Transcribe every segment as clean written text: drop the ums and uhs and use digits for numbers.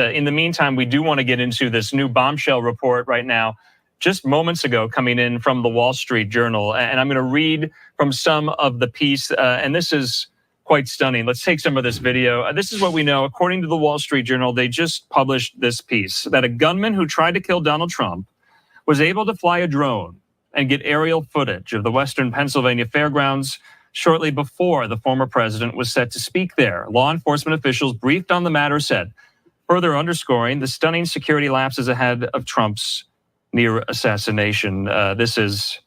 In the meantime, we do want to get into this new bombshell report right now, just moments ago coming in from the Wall Street Journal. And I'm going to read from some of the piece, and this is quite stunning. Let's take some of this video. This is what we know. According to the Wall Street Journal, they just published this piece that a gunman who tried to kill Donald Trump was able to fly a drone and get aerial footage of the Western Pennsylvania fairgrounds shortly before the former president was set to speak there. Law enforcement officials briefed on the matter said, further underscoring the stunning security lapses ahead of Trump's near assassination. This is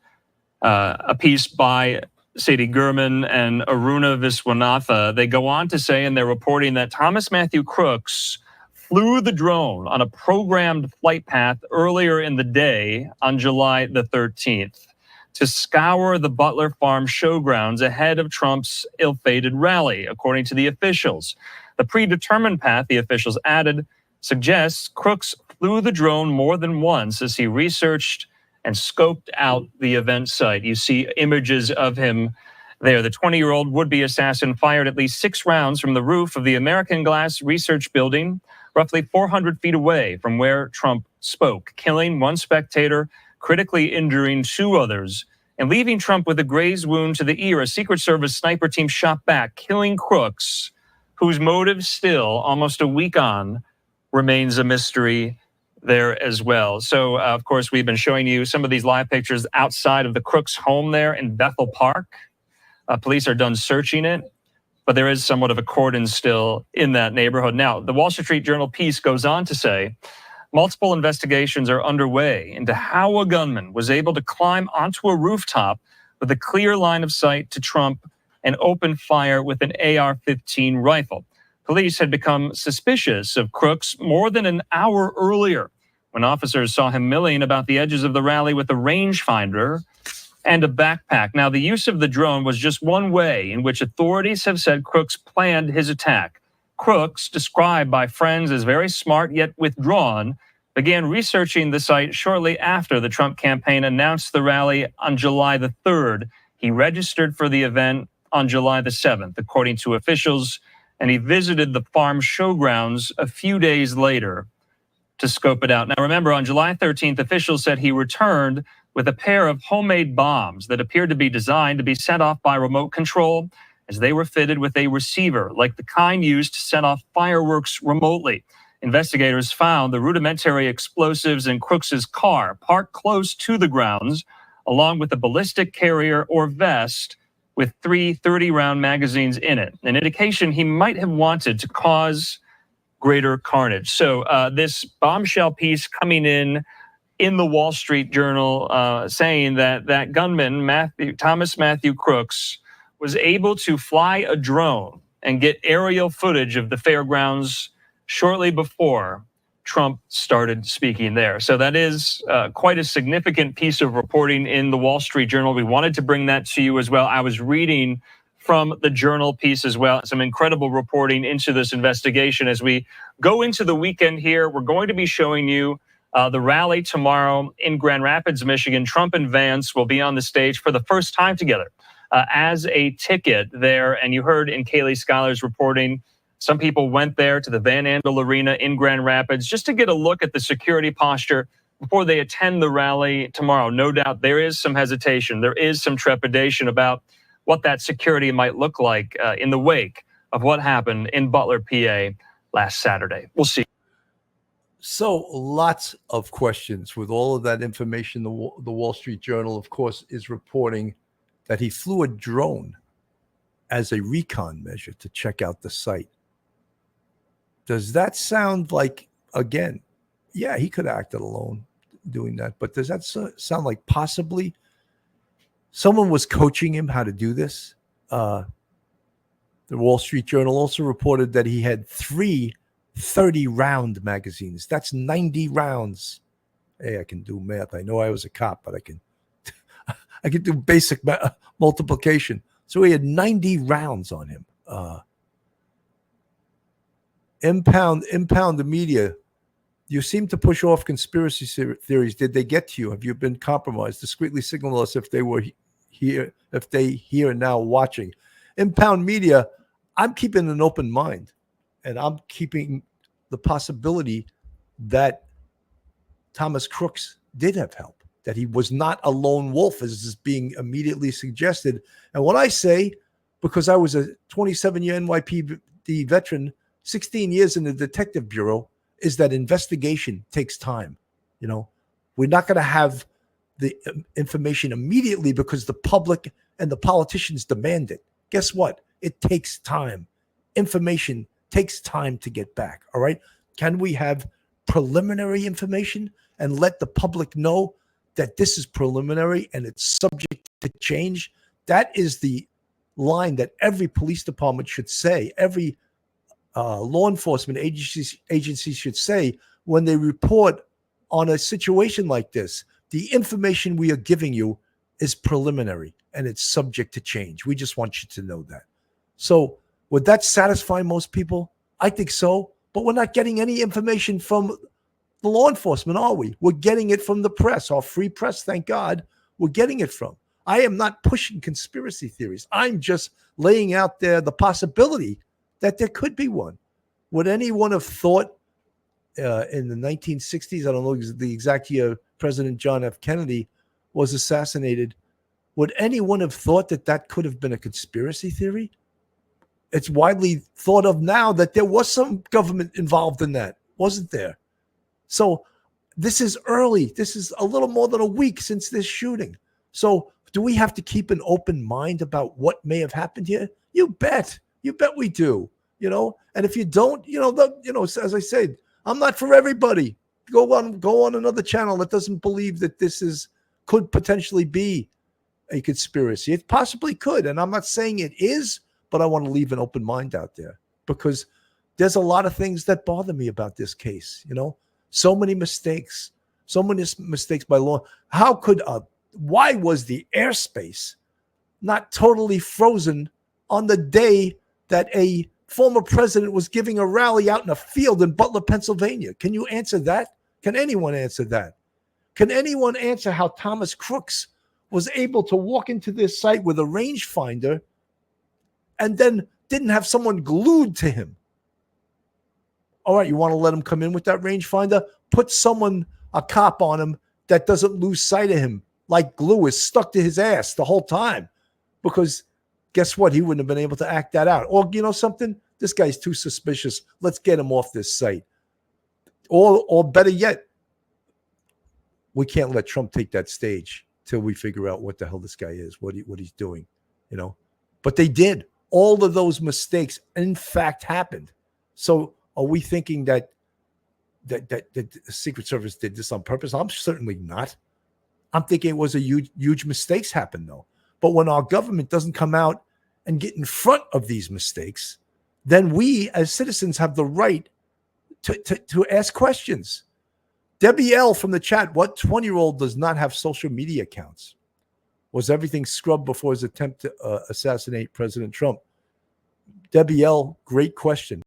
a piece by Sadie Gurman and Aruna Viswanatha. They go on to say in their reporting that Thomas Matthew Crooks flew the drone on a programmed flight path earlier in the day on July the 13th to scour the Butler Farm showgrounds ahead of Trump's ill-fated rally, according to the officials. The predetermined path, the officials added, suggests Crooks flew the drone more than once as he researched and scoped out the event site. You see images of him there. The 20-year-old would-be assassin fired at least 6 rounds from the roof of the American Glass Research Building, roughly 400 feet away from where Trump spoke, killing 1 spectator, critically injuring 2 others, and leaving Trump with a grazed wound to the ear. A Secret Service sniper team shot back, killing Crooks, whose motive still, almost a week on, remains a mystery there as well. So, of course, we've been showing you some of these live pictures outside of the Crooks home there in Bethel Park. Police are done searching it, but there is somewhat of a cordon still in that neighborhood. Now, the Wall Street Journal piece goes on to say, multiple investigations are underway into how a gunman was able to climb onto a rooftop with a clear line of sight to Trump and open fire with an AR-15 rifle. Police had become suspicious of Crooks more than an hour earlier when officers saw him milling about the edges of the rally with a rangefinder and a backpack. Now, the use of the drone was just one way in which authorities have said Crooks planned his attack. Crooks, described by friends as very smart yet withdrawn, began researching the site shortly after the Trump campaign announced the rally on July the 3rd. He registered for the event on July the 7th, according to officials, and he visited the farm showgrounds a few days later to scope it out. Now, remember, on July 13th, officials said he returned with a pair of homemade bombs that appeared to be designed to be set off by remote control, as they were fitted with a receiver, like the kind used to set off fireworks remotely. Investigators found the rudimentary explosives in Crooks's car, parked close to the grounds, along with a ballistic carrier or vest with 3 30-round magazines in it, an indication he might have wanted to cause greater carnage. So this bombshell piece coming in the Wall Street Journal saying that that gunman, Thomas Matthew Crooks, was able to fly a drone and get aerial footage of the fairgrounds shortly before Trump started speaking there. So that is quite a significant piece of reporting in the Wall Street Journal. We wanted to bring that to you as well. I was reading from the Journal piece as well, some incredible reporting into this investigation. As we go into the weekend here, we're going to be showing you the rally tomorrow in Grand Rapids, Michigan. Trump and Vance will be on the stage for the first time together as a ticket there. And you heard in Kaylee Schuyler's reporting, some people went there to the Van Andel Arena in Grand Rapids just to get a look at the security posture before they attend the rally tomorrow. No doubt there is some hesitation. There is some trepidation about what that security might look like in the wake of what happened in Butler, PA last Saturday. We'll see. So lots of questions with all of that information. The Wall Street Journal, of course, is reporting that he flew a drone as a recon measure to check out the site. Does that sound like, again, yeah, he could have acted alone doing that, but does that sound like possibly someone was coaching him how to do this? The Wall Street Journal also reported that he had 3 30-round magazines. That's 90 rounds. Hey, I can do math. I know I was a cop, but I can do basic multiplication. So he had 90 rounds on him. Impound the media. You seem to push off conspiracy theories. Did they get to you? Have you been compromised? Discreetly signal us if they were here, if they here now watching. Impound media. I'm keeping an open mind, and I'm keeping the possibility that Thomas Crooks did have help, that he was not a lone wolf, as is being immediately suggested. And what I say, because I was a 27-year NYPD veteran, 16 years in the detective bureau, is that investigation takes time. You know, we're not going to have the information immediately because the public and the politicians demand it. Guess what? It takes time. Information takes time to get back. All right. Can we have preliminary information and let the public know that this is preliminary and it's subject to change? That is the line that every police department should say, every law enforcement agency should say when they report on a situation like this. The information we are giving you is preliminary and it's subject to change. We just want you to know that. So would that satisfy most people? I think so, but we're not getting any information from the law enforcement, are we? We're getting it from the press, our free press, thank God, we're getting it from. I am not pushing conspiracy theories. I'm just laying out there the possibility that there could be one. Would anyone have thought in the 1960s, I don't know the exact year President John F. Kennedy was assassinated, would anyone have thought that that could have been a conspiracy theory? It's widely thought of now that there was some government involved in that, wasn't there? So this is early. This is a little more than a week since this shooting. So do we have to keep an open mind about what may have happened here? You bet. You bet we do. You know, and if you don't, as I said, I'm not for everybody. Go on another channel that doesn't believe that this could potentially be a conspiracy. It possibly could, and I'm not saying it is, but I want to leave an open mind out there because there's a lot of things that bother me about this case. You know, so many mistakes by law. Why was the airspace not totally frozen on the day that a former president was giving a rally out in a field in Butler, Pennsylvania? Can you answer that? Can anyone answer that? Can anyone answer how Thomas Crooks was able to walk into this site with a rangefinder and then didn't have someone glued to him? All right, you want to let him come in with that rangefinder? Put a cop on him that doesn't lose sight of him, like glue is stuck to his ass the whole time. Because guess what? He wouldn't have been able to act that out. Or, you know something? This guy's too suspicious. Let's get him off this site. Or better yet, we can't let Trump take that stage till we figure out what the hell this guy is, what he's doing, you know. But they did. All of those mistakes, in fact, happened. So are we thinking that the Secret Service did this on purpose? I'm certainly not. I'm thinking it was a huge mistakes happened, though. But when our government doesn't come out and get in front of these mistakes, then we as citizens have the right to ask questions. Debbie L. from the chat, what 20-year-old does not have social media accounts? Was everything scrubbed before his attempt to assassinate President Trump? Debbie L., great question.